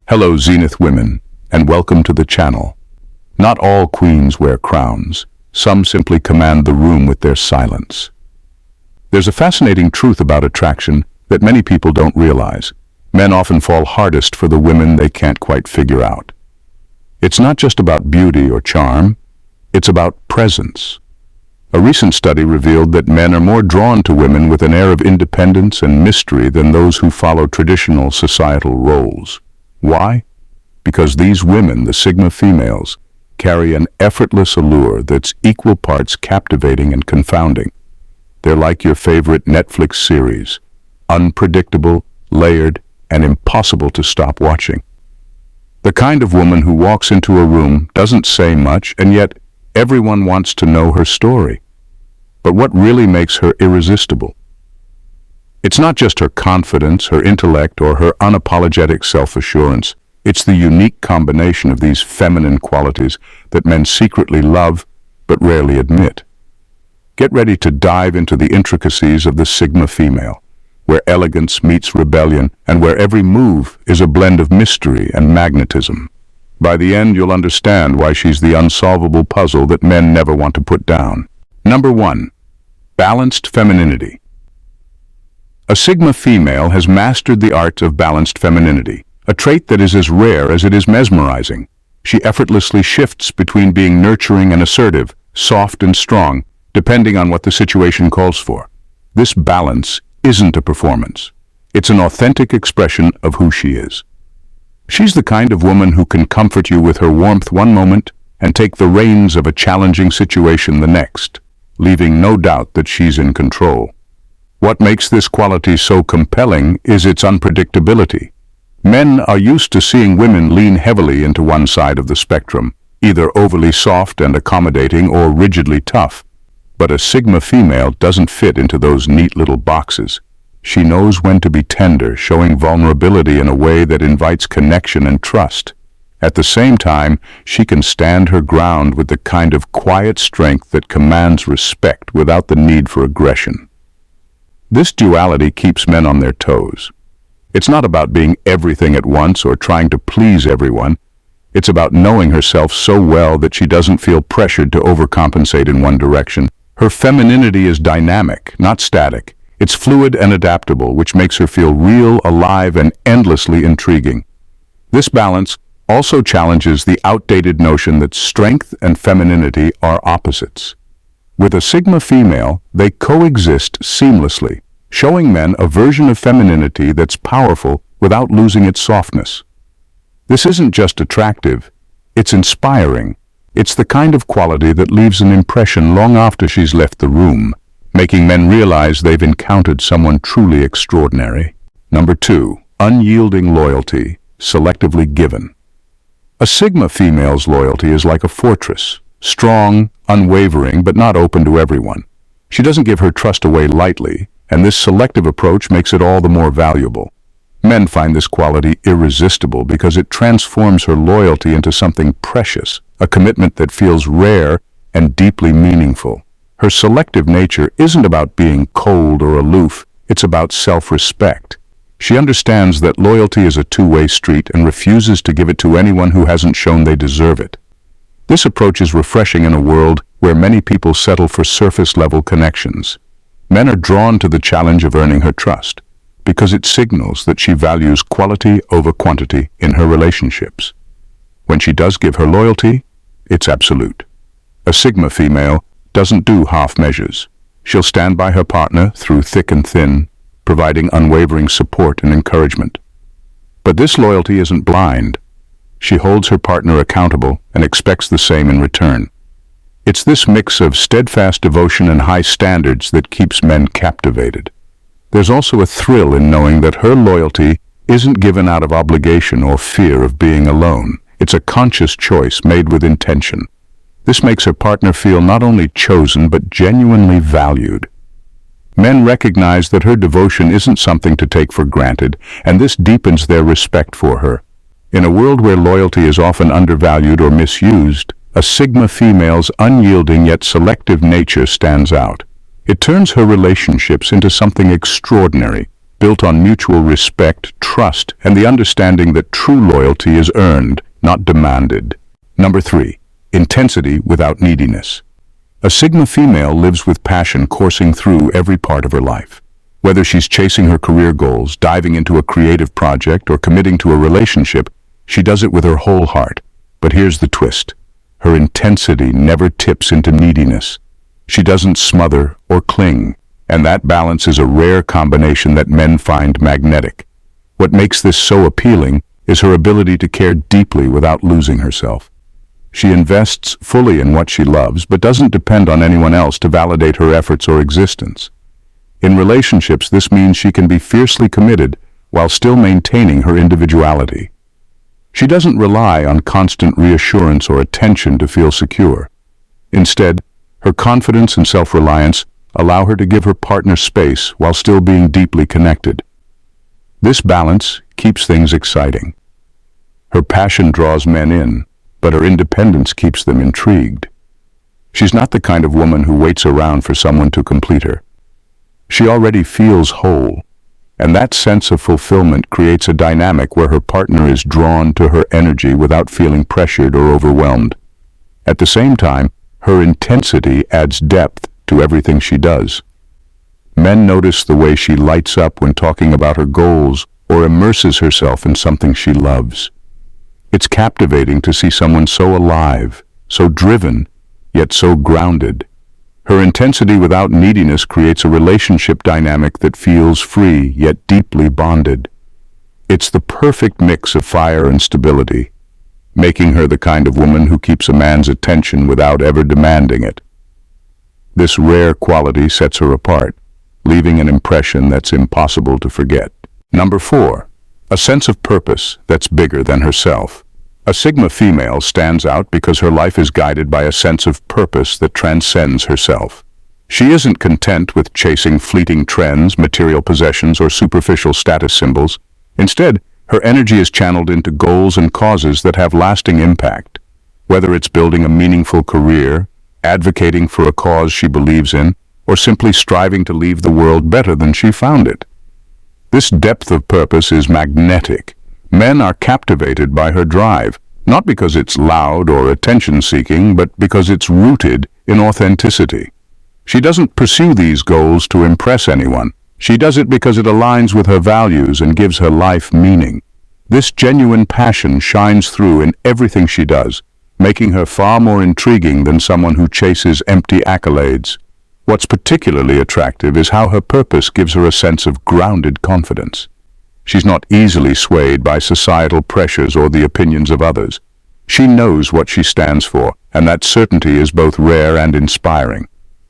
Hello Zenith women, and welcome to the channel. Not all queens wear crowns. Some simply command the room with their silence. There's a fascinating truth about attraction that many people don't realize. Men often fall hardest for the women they can't quite figure out. It's not just about beauty or charm, it's about presence. A recent study revealed that men are more drawn to women with an air of independence and mystery than those who follow traditional societal roles. Why? Because these women, the Sigma females, carry an effortless allure that's equal parts captivating and confounding. They're like your favorite Netflix series, unpredictable, layered, and impossible to stop watching. The kind of woman who walks into a room, doesn't say much, and yet everyone wants to know her story. But what really makes her irresistible? It's not just her confidence, her intellect, or her unapologetic self-assurance. It's the unique combination of these feminine qualities that men secretly love but rarely admit. Get ready to dive into the intricacies of the Sigma female, where elegance meets rebellion and where every move is a blend of mystery and magnetism. By the end, you'll understand why she's the unsolvable puzzle that men never want to put down. Number 1. Balanced femininity. A Sigma female has mastered the art of balanced femininity, a trait that is as rare as it is mesmerizing. She effortlessly shifts between being nurturing and assertive, soft and strong, depending on what the situation calls for. This balance isn't a performance. It's an authentic expression of who she is. She's the kind of woman who can comfort you with her warmth one moment and take the reins of a challenging situation the next, leaving no doubt that she's in control. What makes this quality so compelling is its unpredictability. Men are used to seeing women lean heavily into one side of the spectrum, either overly soft and accommodating or rigidly tough. But a Sigma female doesn't fit into those neat little boxes. She knows when to be tender, showing vulnerability in a way that invites connection and trust. At the same time, she can stand her ground with the kind of quiet strength that commands respect without the need for aggression. This duality keeps men on their toes. It's not about being everything at once or trying to please everyone. It's about knowing herself so well that she doesn't feel pressured to overcompensate in one direction. Her femininity is dynamic, not static. It's fluid and adaptable, which makes her feel real, alive, and endlessly intriguing. This balance also challenges the outdated notion that strength and femininity are opposites. With a Sigma female, they coexist seamlessly, showing men a version of femininity that's powerful without losing its softness. This isn't just attractive, it's inspiring. It's the kind of quality that leaves an impression long after she's left the room, making men realize they've encountered someone truly extraordinary. Number 2. Unyielding loyalty, selectively given. A Sigma female's loyalty is like a fortress, strong, unwavering, but not open to everyone. She doesn't give her trust away lightly, and this selective approach makes it all the more valuable. Men find this quality irresistible because it transforms her loyalty into something precious, a commitment that feels rare and deeply meaningful. Her selective nature isn't about being cold or aloof, it's about self-respect. She understands that loyalty is a two-way street and refuses to give it to anyone who hasn't shown they deserve it. This approach is refreshing in a world where many people settle for surface-level connections. Men are drawn to the challenge of earning her trust, because it signals that she values quality over quantity in her relationships. When she does give her loyalty, it's absolute. A Sigma female doesn't do half measures. She'll stand by her partner through thick and thin, providing unwavering support and encouragement. But this loyalty isn't blind. She holds her partner accountable and expects the same in return. It's this mix of steadfast devotion and high standards that keeps men captivated. There's also a thrill in knowing that her loyalty isn't given out of obligation or fear of being alone. It's a conscious choice made with intention. This makes her partner feel not only chosen but genuinely valued. Men recognize that her devotion isn't something to take for granted, and this deepens their respect for her. In a world where loyalty is often undervalued or misused, a Sigma female's unyielding yet selective nature stands out. It turns her relationships into something extraordinary, built on mutual respect, trust, and the understanding that true loyalty is earned, not demanded. Number 3. Intensity without neediness. A Sigma female lives with passion coursing through every part of her life. Whether she's chasing her career goals, diving into a creative project, or committing to a relationship, she does it with her whole heart. But here's the twist. Her intensity never tips into neediness. She doesn't smother or cling, and that balance is a rare combination that men find magnetic. What makes this so appealing is her ability to care deeply without losing herself. She invests fully in what she loves, but doesn't depend on anyone else to validate her efforts or existence. In relationships, this means she can be fiercely committed while still maintaining her individuality. She doesn't rely on constant reassurance or attention to feel secure. Instead, her confidence and self-reliance allow her to give her partner space while still being deeply connected. This balance keeps things exciting. Her passion draws men in, but her independence keeps them intrigued. She's not the kind of woman who waits around for someone to complete her. She already feels whole, and that sense of fulfillment creates a dynamic where her partner is drawn to her energy without feeling pressured or overwhelmed. At the same time, her intensity adds depth to everything she does. Men notice the way she lights up when talking about her goals or immerses herself in something she loves. It's captivating to see someone so alive, so driven, yet so grounded. Her intensity without neediness creates a relationship dynamic that feels free yet deeply bonded. It's the perfect mix of fire and stability, making her the kind of woman who keeps a man's attention without ever demanding it. This rare quality sets her apart, leaving an impression that's impossible to forget. Number 4. A sense of purpose that's bigger than herself. A Sigma female stands out because her life is guided by a sense of purpose that transcends herself. She isn't content with chasing fleeting trends, material possessions, or superficial status symbols. Instead, her energy is channeled into goals and causes that have lasting impact. Whether it's building a meaningful career, advocating for a cause she believes in, or simply striving to leave the world better than she found it. This depth of purpose is magnetic. Men are captivated by her drive, not because it's loud or attention-seeking, but because it's rooted in authenticity. She doesn't pursue these goals to impress anyone. She does it because it aligns with her values and gives her life meaning. This genuine passion shines through in everything she does, making her far more intriguing than someone who chases empty accolades. What's particularly attractive is how her purpose gives her a sense of grounded confidence. She's not easily swayed by societal pressures or the opinions of others. She knows what she stands for, and that certainty is both rare and inspiring.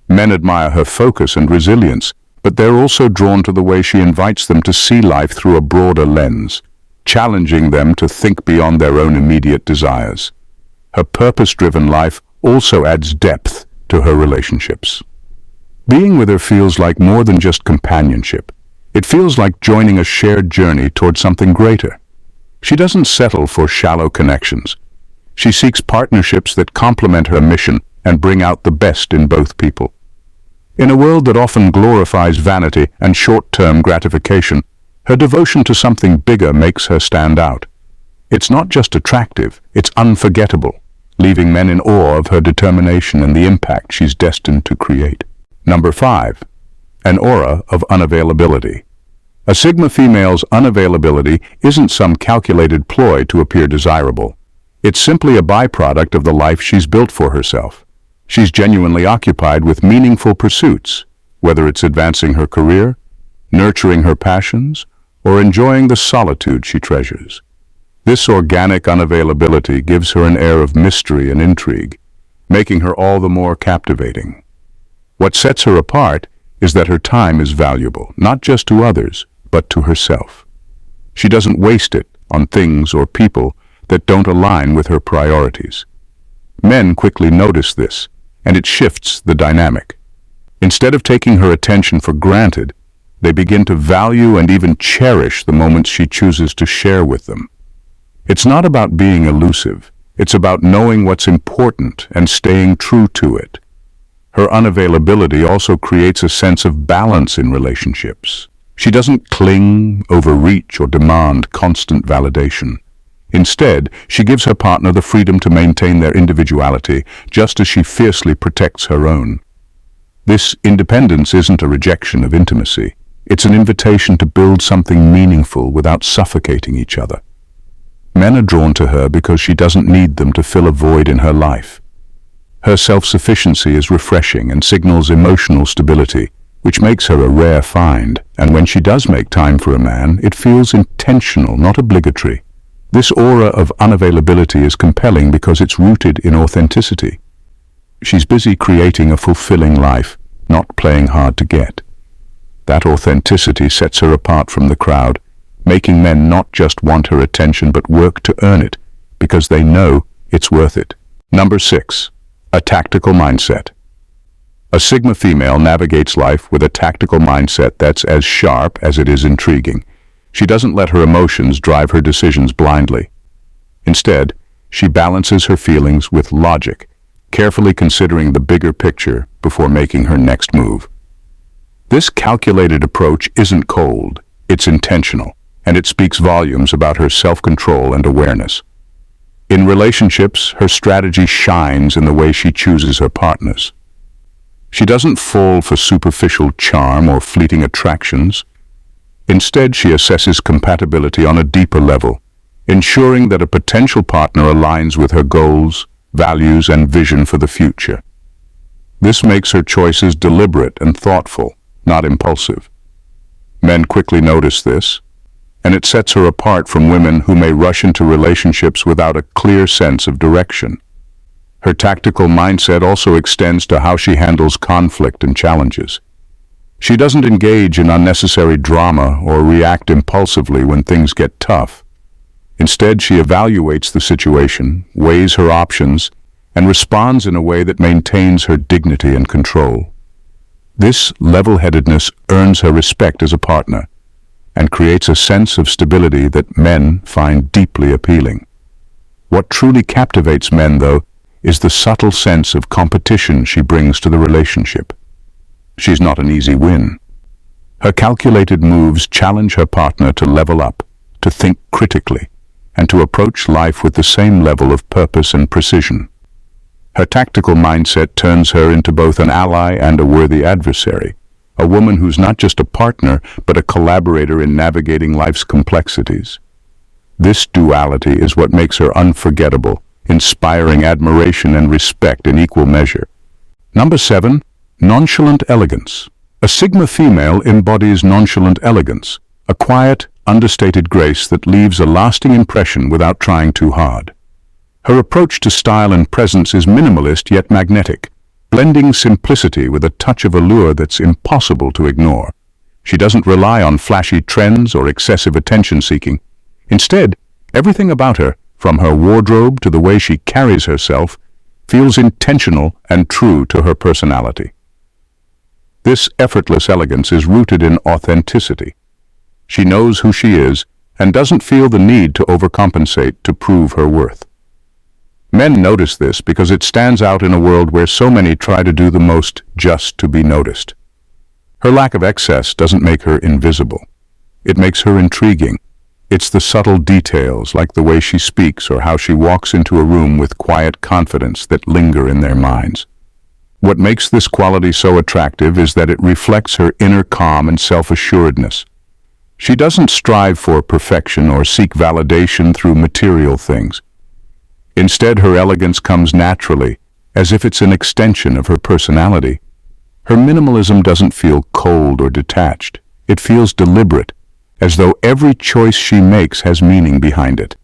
Men admire her focus and resilience, but they're also drawn to the way she invites them to see life through a broader lens, challenging them to think beyond their own immediate desires. Her purpose-driven life also adds depth to her relationships. Being with her feels like more than just companionship. It feels like joining a shared journey toward something greater. She doesn't settle for shallow connections. She seeks partnerships that complement her mission and bring out the best in both people. In a world that often glorifies vanity and short-term gratification, her devotion to something bigger makes her stand out. It's not just attractive, it's unforgettable, leaving men in awe of her determination and the impact she's destined to create. Number 5. An aura of unavailability. A Sigma female's unavailability isn't some calculated ploy to appear desirable. It's simply a byproduct of the life she's built for herself. She's genuinely occupied with meaningful pursuits, whether it's advancing her career, nurturing her passions, or enjoying the solitude she treasures. This organic unavailability gives her an air of mystery and intrigue, making her all the more captivating. What sets her apart is that her time is valuable, not just to others, but to herself. She doesn't waste it on things or people that don't align with her priorities. Men quickly notice this, and it shifts the dynamic. Instead of taking her attention for granted, they begin to value and even cherish the moments she chooses to share with them. It's not about being elusive. It's about knowing what's important and staying true to it. Her unavailability also creates a sense of balance in relationships. She doesn't cling, overreach, or demand constant validation. Instead, she gives her partner the freedom to maintain their individuality, just as she fiercely protects her own. This independence isn't a rejection of intimacy. It's an invitation to build something meaningful without suffocating each other. Men are drawn to her because she doesn't need them to fill a void in her life. Her self-sufficiency is refreshing and signals emotional stability, which makes her a rare find. And when she does make time for a man, it feels intentional, not obligatory. This aura of unavailability is compelling because it's rooted in authenticity. She's busy creating a fulfilling life, not playing hard to get. That authenticity sets her apart from the crowd, making men not just want her attention but work to earn it, because they know it's worth it. Number 6. A tactical mindset. A Sigma female navigates life with a tactical mindset that's as sharp as it is intriguing. She doesn't let her emotions drive her decisions blindly. Instead, she balances her feelings with logic, carefully considering the bigger picture before making her next move. This calculated approach isn't cold, it's intentional, and it speaks volumes about her self-control and awareness. In relationships, her strategy shines in the way she chooses her partners. She doesn't fall for superficial charm or fleeting attractions. Instead, she assesses compatibility on a deeper level, ensuring that a potential partner aligns with her goals, values, and vision for the future. This makes her choices deliberate and thoughtful, not impulsive. Men quickly notice this, and it sets her apart from women who may rush into relationships without a clear sense of direction. Her tactical mindset also extends to how she handles conflict and challenges. She doesn't engage in unnecessary drama or react impulsively when things get tough. Instead, she evaluates the situation, weighs her options, and responds in a way that maintains her dignity and control. This level-headedness earns her respect as a partner and creates a sense of stability that men find deeply appealing. What truly captivates men, though, is the subtle sense of competition she brings to the relationship. She's not an easy win. Her calculated moves challenge her partner to level up, to think critically, and to approach life with the same level of purpose and precision. Her tactical mindset turns her into both an ally and a worthy adversary, a woman who's not just a partner, but a collaborator in navigating life's complexities. This duality is what makes her unforgettable, inspiring admiration and respect in equal measure. Number 7. Nonchalant elegance. A Sigma female embodies nonchalant elegance, a quiet, understated grace that leaves a lasting impression without trying too hard. Her approach to style and presence is minimalist yet magnetic, blending simplicity with a touch of allure that's impossible to ignore. She doesn't rely on flashy trends or excessive attention-seeking. Instead, everything about her, from her wardrobe to the way she carries herself, feels intentional and true to her personality. This effortless elegance is rooted in authenticity. She knows who she is and doesn't feel the need to overcompensate to prove her worth. Men notice this because it stands out in a world where so many try to do the most just to be noticed. Her lack of excess doesn't make her invisible. It makes her intriguing. It's the subtle details, like the way she speaks or how she walks into a room with quiet confidence, that linger in their minds. What makes this quality so attractive is that it reflects her inner calm and self-assuredness. She doesn't strive for perfection or seek validation through material things. Instead, her elegance comes naturally, as if it's an extension of her personality. Her minimalism doesn't feel cold or detached. It feels deliberate, as though every choice she makes has meaning behind it.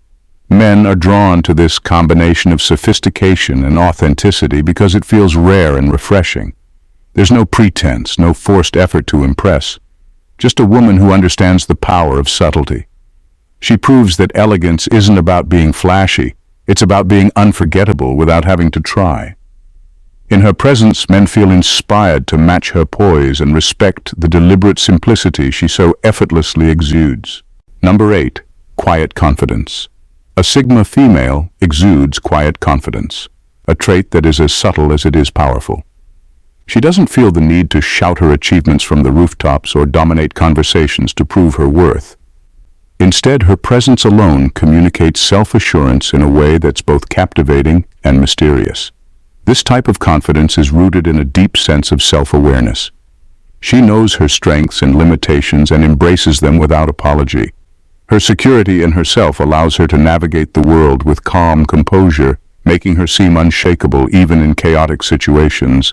Men are drawn to this combination of sophistication and authenticity because it feels rare and refreshing. There's no pretense, no forced effort to impress, just a woman who understands the power of subtlety. She proves that elegance isn't about being flashy, it's about being unforgettable without having to try. In her presence, men feel inspired to match her poise and respect the deliberate simplicity she so effortlessly exudes. Number 8. Quiet confidence. A Sigma female exudes quiet confidence, a trait that is as subtle as it is powerful. She doesn't feel the need to shout her achievements from the rooftops or dominate conversations to prove her worth. Instead, her presence alone communicates self-assurance in a way that's both captivating and mysterious. This type of confidence is rooted in a deep sense of self-awareness. She knows her strengths and limitations and embraces them without apology. Her security in herself allows her to navigate the world with calm composure, making her seem unshakable even in chaotic situations.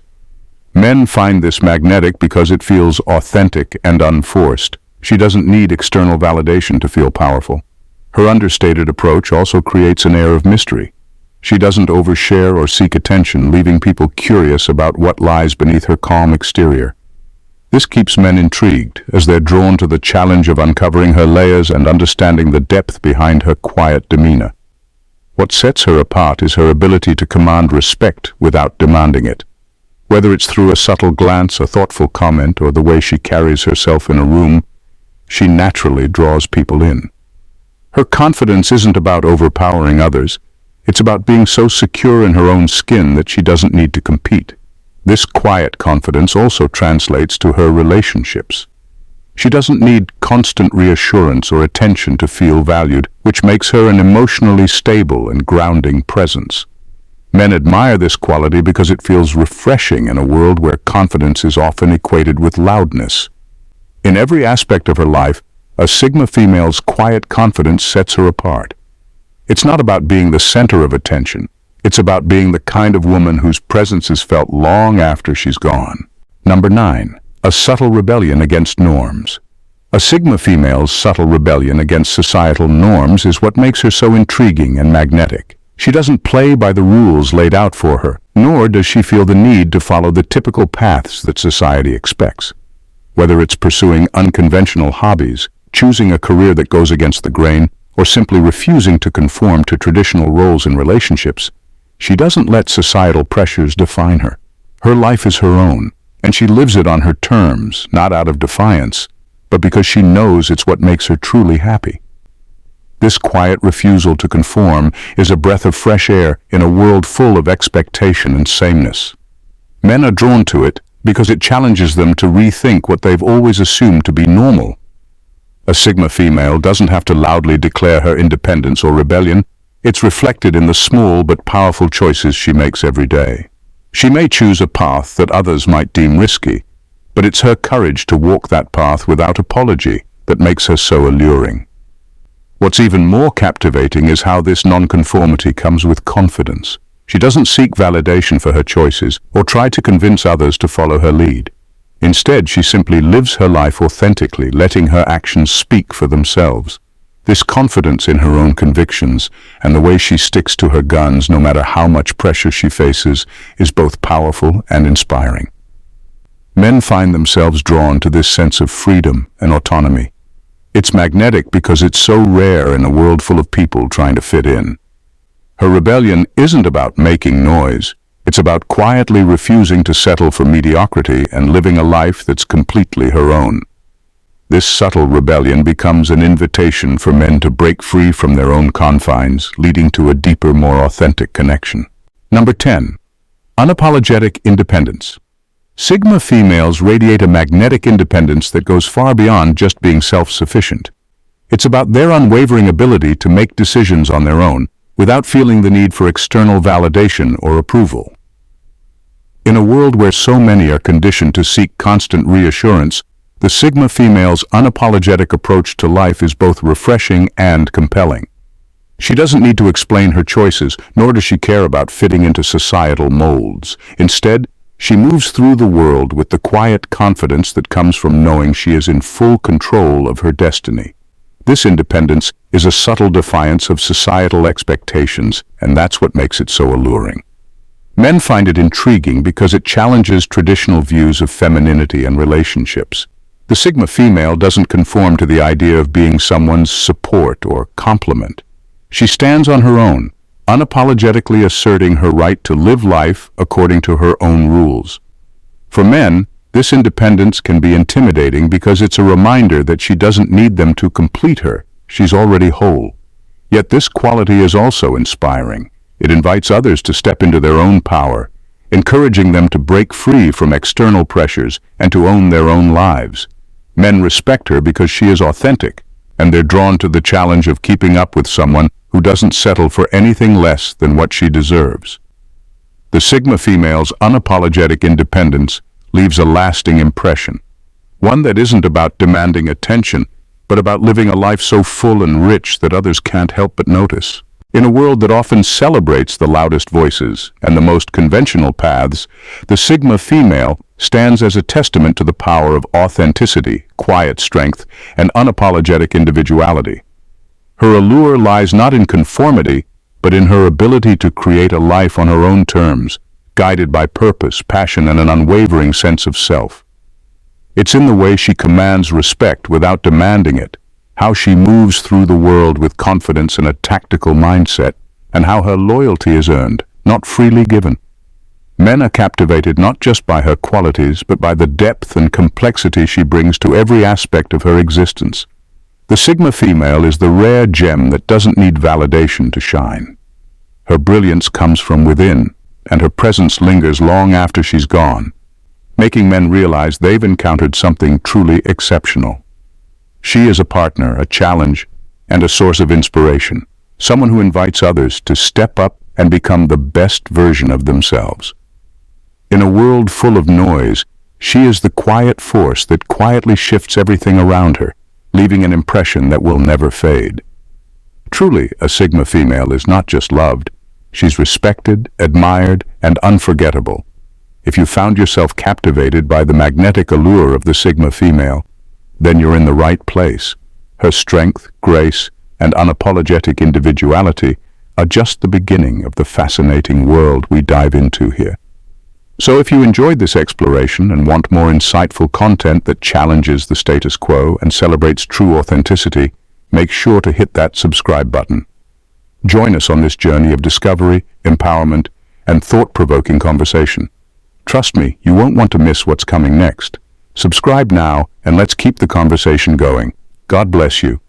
Men find this magnetic because it feels authentic and unforced. She doesn't need external validation to feel powerful. Her understated approach also creates an air of mystery. She doesn't overshare or seek attention, leaving people curious about what lies beneath her calm exterior. This keeps men intrigued as they're drawn to the challenge of uncovering her layers and understanding the depth behind her quiet demeanor. What sets her apart is her ability to command respect without demanding it. Whether it's through a subtle glance, a thoughtful comment, or the way she carries herself in a room, she naturally draws people in. Her confidence isn't about overpowering others. It's about being so secure in her own skin that she doesn't need to compete. This quiet confidence also translates to her relationships. She doesn't need constant reassurance or attention to feel valued, which makes her an emotionally stable and grounding presence. Men admire this quality because it feels refreshing in a world where confidence is often equated with loudness. In every aspect of her life, a Sigma female's quiet confidence sets her apart. It's not about being the center of attention. It's about being the kind of woman whose presence is felt long after she's gone. Number 9. A subtle rebellion against norms. A Sigma female's subtle rebellion against societal norms is what makes her so intriguing and magnetic. She doesn't play by the rules laid out for her, nor does she feel the need to follow the typical paths that society expects. Whether it's pursuing unconventional hobbies, choosing a career that goes against the grain, or simply refusing to conform to traditional roles in relationships, she doesn't let societal pressures define her. Her life is her own, and she lives it on her terms, not out of defiance, but because she knows it's what makes her truly happy. This quiet refusal to conform is a breath of fresh air in a world full of expectation and sameness. Men are drawn to it because it challenges them to rethink what they've always assumed to be normal. A Sigma female doesn't have to loudly declare her independence or rebellion. It's reflected in the small but powerful choices she makes every day. She may choose a path that others might deem risky, but it's her courage to walk that path without apology that makes her so alluring. What's even more captivating is how this nonconformity comes with confidence. She doesn't seek validation for her choices or try to convince others to follow her lead. Instead, she simply lives her life authentically, letting her actions speak for themselves. This confidence in her own convictions and the way she sticks to her guns no matter how much pressure she faces is both powerful and inspiring. Men find themselves drawn to this sense of freedom and autonomy. It's magnetic because it's so rare in a world full of people trying to fit in. Her rebellion isn't about making noise. It's about quietly refusing to settle for mediocrity and living a life that's completely her own. This subtle rebellion becomes an invitation for men to break free from their own confines, leading to a deeper, more authentic connection. Number 10. Unapologetic independence. Sigma females radiate a magnetic independence that goes far beyond just being self-sufficient. It's about their unwavering ability to make decisions on their own without feeling the need for external validation or approval. In a world where so many are conditioned to seek constant reassurance, the Sigma female's unapologetic approach to life is both refreshing and compelling. She doesn't need to explain her choices, nor does she care about fitting into societal molds. Instead, she moves through the world with the quiet confidence that comes from knowing she is in full control of her destiny. This independence is a subtle defiance of societal expectations, and that's what makes it so alluring. Men find it intriguing because it challenges traditional views of femininity and relationships. The Sigma female doesn't conform to the idea of being someone's support or complement. She stands on her own, unapologetically asserting her right to live life according to her own rules. For men, this independence can be intimidating because it's a reminder that she doesn't need them to complete her. She's already whole. Yet this quality is also inspiring. It invites others to step into their own power, encouraging them to break free from external pressures and to own their own lives. Men respect her because she is authentic, and they're drawn to the challenge of keeping up with someone who doesn't settle for anything less than what she deserves. The Sigma female's unapologetic independence leaves a lasting impression, one that isn't about demanding attention, but about living a life so full and rich that others can't help but notice. In a world that often celebrates the loudest voices and the most conventional paths, the Sigma female stands as a testament to the power of authenticity, quiet strength, and unapologetic individuality. Her allure lies not in conformity, but in her ability to create a life on her own terms, guided by purpose, passion, and an unwavering sense of self. It's in the way she commands respect without demanding it, how she moves through the world with confidence and a tactical mindset, and how her loyalty is earned, not freely given. Men are captivated not just by her qualities, but by the depth and complexity she brings to every aspect of her existence. The Sigma female is the rare gem that doesn't need validation to shine. Her brilliance comes from within, and her presence lingers long after she's gone, making men realize they've encountered something truly exceptional. She is a partner, a challenge, and a source of inspiration, someone who invites others to step up and become the best version of themselves. In a world full of noise, she is the quiet force that quietly shifts everything around her, leaving an impression that will never fade. Truly, a Sigma female is not just loved, she's respected, admired, and unforgettable. If you found yourself captivated by the magnetic allure of the Sigma female, then you're in the right place. Her strength, grace, and unapologetic individuality are just the beginning of the fascinating world we dive into here. So if you enjoyed this exploration and want more insightful content that challenges the status quo and celebrates true authenticity, make sure to hit that subscribe button. Join us on this journey of discovery, empowerment, and thought-provoking conversation. Trust me, you won't want to miss what's coming next. Subscribe now, and let's keep the conversation going. God bless you.